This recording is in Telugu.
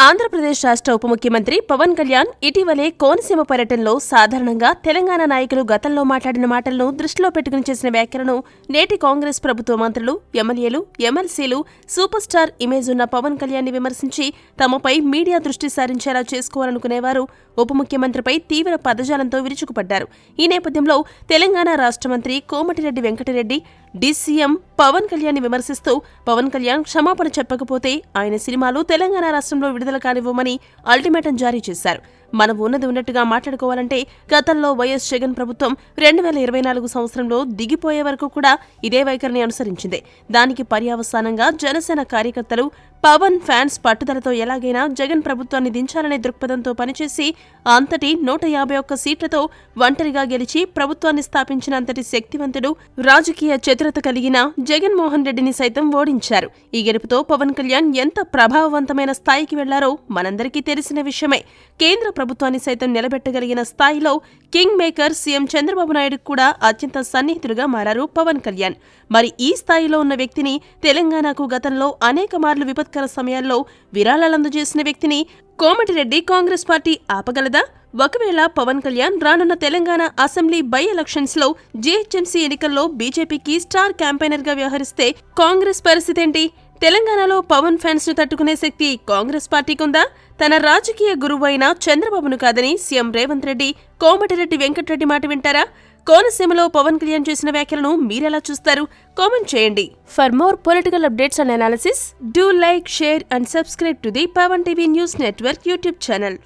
ఆంధ్రప్రదేశ్ రాష్ట్ర ఉప ముఖ్యమంత్రి పవన్ కళ్యాణ్ ఇటీవలే కోనసీమ పర్యటనలో సాధారణంగా తెలంగాణ నాయకులు గతంలో మాట్లాడిన మాటలను దృష్టిలో పెట్టుకుని చేసిన వ్యాఖ్యలను నేటి కాంగ్రెస్ ప్రభుత్వ మంత్రులు, ఎమ్మెల్యేలు, ఎమ్మెల్సీలు సూపర్ స్టార్ ఇమేజ్ ఉన్న పవన్ కళ్యాణ్ ని విమర్శించి తమపై మీడియా దృష్టి సారించేలా చేసుకోవాలనుకునేవారు ఉప ముఖ్యమంత్రిపై తీవ్ర పదజాలంతో విరుచుకుపడ్డారు. ఈ నేపథ్యంలో తెలంగాణ రాష్ట్ర మంత్రి కోమటిరెడ్డి వెంకటరెడ్డి డీసీఎం పవన్ కళ్యాణ్ ని విమర్శిస్తూ పవన్ కళ్యాణ్ క్షమాపణ చెప్పకపోతే ఆయన సినిమాలు తెలంగాణ రాష్ట్రంలో విడుదల కానివ్వమని అల్టిమేటం జారీ చేశారు. మనం ఉన్నది ఉన్నట్టుగా మాట్లాడుకోవాలంటే గతంలో వైఎస్ జగన్ ప్రభుత్వం 2024 సంవత్సరంలో దిగిపోయే వరకు కూడా ఇదే వైఖరిని అనుసరించింది. దానికి పర్యవసానంగా జనసేన కార్యకర్తలు పవన్ ఫ్యాన్స్ పట్టుదలతో ఎలాగైనా జగన్ ప్రభుత్వాన్ని దించాలనే దృక్పథంతో పనిచేసి అంతటి 151 సీట్లతో ఒంటరిగా గెలిచి ప్రభుత్వాన్ని స్థాపించిన అంతటి శక్తివంతుడు, రాజకీయ చతురత కలిగిన జగన్మోహన్ రెడ్డిని సైతం ఓడించారు. ఈ గెలుపుతో పవన్ కళ్యాణ్ ఎంత ప్రభావవంతమైన స్థాయికి వెళ్లారో మనందరికీ తెలిసిన విషయమే. కేంద్ర ప్రభుత్వాన్ని సైతం నిలబెట్టగలిగిన స్థాయిలో కింగ్ మేకర్ సీఎం చంద్రబాబు నాయుడుకు కూడా అత్యంత సన్నిహితుడుగా మారారు పవన్ కళ్యాణ్. మరి ఈ స్థాయిలో ఉన్న వ్యక్తిని, తెలంగాణకు గతంలో అనేక మార్లు విపత్కర సమయాల్లో విరాళాలందజేసిన వ్యక్తిని కోమటిరెడ్డి కాంగ్రెస్ పార్టీ ఆపగలదా? ఒకవేళ పవన్ కళ్యాణ్ రానున్న తెలంగాణ అసెంబ్లీ బై ఎలక్షన్స్ లో జీహెచ్ఎంసీ ఎన్నికల్లో బీజేపీకి స్టార్ క్యాంపెయినర్ గా వ్యవహరిస్తే కాంగ్రెస్ పరిస్థితేంటి? తెలంగాణలో పవన్ ఫ్యాన్స్ ను తట్టుకునే శక్తి కాంగ్రెస్ పార్టీకుందా? తన రాజకీయ గురువైన చంద్రబాబును కాదని సీఎం రేవంత్ రెడ్డి కోమటిరెడ్డి వెంకటరెడ్డి మాట వింటారా? కోనసీమలో పవన్ కళ్యాణ్ చేసిన వ్యాఖ్యలను మీరెలా చూస్తారు? కామెంట్ చేయండి. For more political updates and analysis, do like, share and subscribe to the Pawan TV news network YouTube channel.